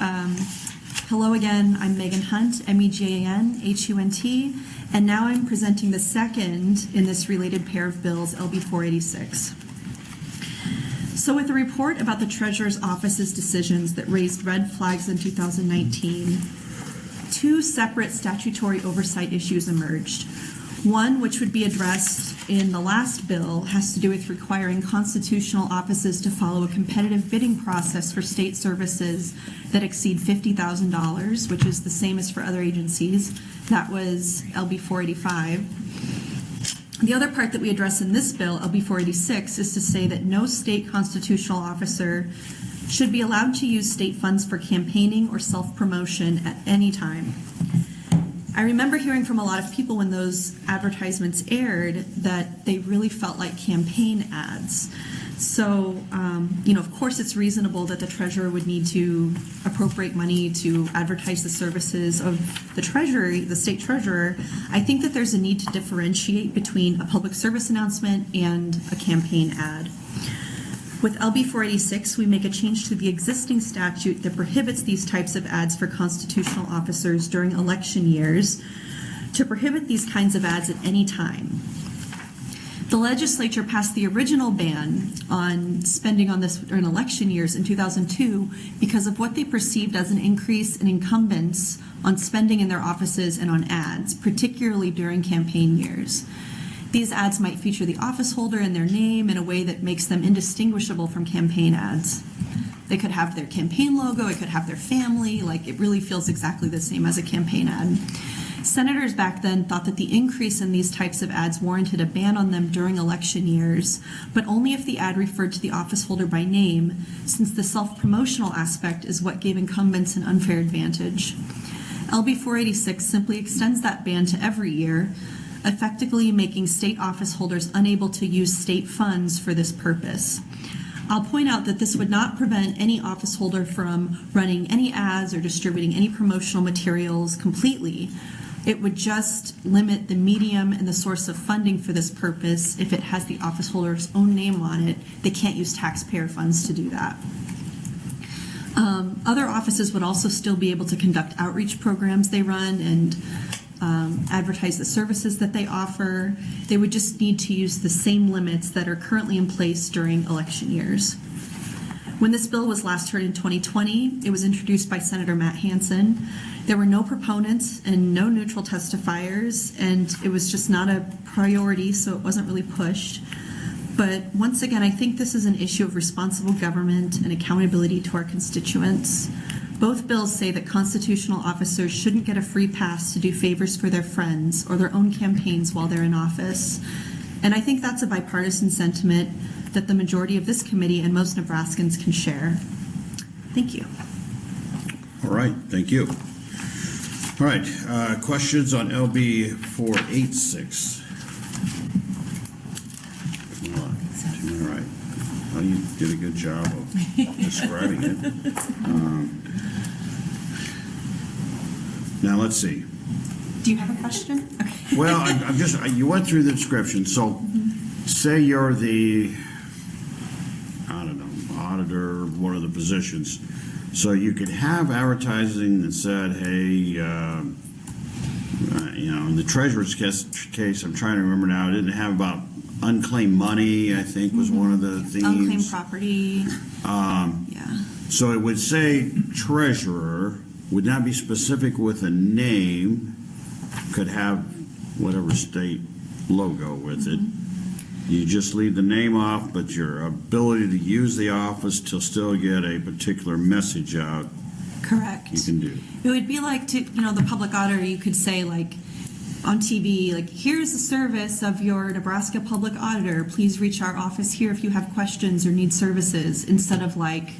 Hello again, I'm Megan Hunt, M-E-G-A-N-H-U-N-T, and now I'm presenting the second in this related pair of bills, LB486. So with a report about the Treasurer's Office's decisions that raised red flags in 2019, two separate statutory oversight issues emerged. One, which would be addressed in the last bill, has to do with requiring constitutional offices to follow a competitive bidding process for state services that exceed $50,000, which is the same as for other agencies. That was LB485. The other part that we address in this bill, LB486, is to say that no state constitutional officer should be allowed to use state funds for campaigning or self-promotion at any time. I remember hearing from a lot of people when those advertisements aired that they really felt like campaign ads. So, of course it's reasonable that the treasurer would need to appropriate money to advertise the services of the treasury, the state treasurer. I think that there's a need to differentiate between a public service announcement and a campaign ad. With LB486, we make a change to the existing statute that prohibits these types of ads for constitutional officers during election years to prohibit these kinds of ads at any time. The legislature passed the original ban on spending on this during election years in 2002 because of what they perceived as an increase in incumbents on spending in their offices and on ads, particularly during campaign years. These ads might feature the office holder and their name in a way that makes them indistinguishable from campaign ads. They could have their campaign logo, it could have their family, like it really feels exactly the same as a campaign ad. Senators back then thought that the increase in these types of ads warranted a ban on them during election years, but only if the ad referred to the office holder by name, since the self-promotional aspect is what gave incumbents an unfair advantage. LB486 simply extends that ban to every year, effectively making state office holders unable to use state funds for this purpose. I'll point out that this would not prevent any office holder from running any ads or distributing any promotional materials completely. It would just limit the medium and the source of funding for this purpose. If it has the office holder's own name on it, they can't use taxpayer funds to do that. Other offices would also still be able to conduct outreach programs they run and advertise the services that they offer. They would just need to use the same limits that are currently in place during election years. When this bill was last heard in 2020, it was introduced by Senator Matt Hansen. There were no proponents and no neutral testifiers, and it was just not a priority, so it wasn't really pushed. But once again, I think this is an issue of responsible government and accountability to our constituents. Both bills say that constitutional officers shouldn't get a free pass to do favors for their friends or their own campaigns while they're in office. And I think that's a bipartisan sentiment that the majority of this committee and most Nebraskans can share. Thank you. All right, thank you. All right, questions on LB486? All right. Well, you did a good job of describing it. Now let's see. Do you have a question? Okay. Well, I'm just, you went through the description. So say you're the, I don't know, auditor, one of the positions. So you could have advertising that said, hey, in the treasurer's case, I'm trying to remember now, it didn't have about unclaimed money, I think was one of the themes. Unclaimed property. Yeah. So it would say treasurer, would not be specific with a name, could have whatever state logo with it. You just leave the name off, but your ability to use the office to still get a particular message out. Correct. You can do. It would be like the public auditor, you could say like on TV, like, here's the service of your Nebraska public auditor. Please reach our office here if you have questions or need services, instead of like,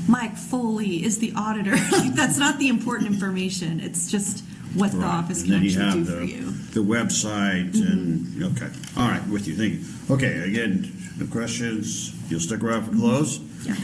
Mike Foley is the auditor. Like, that's not the important information. It's just what the office can actually do for you. The website and, okay. All right, with you. Thank you. Okay, again, no questions. You'll stick around for close? Yeah.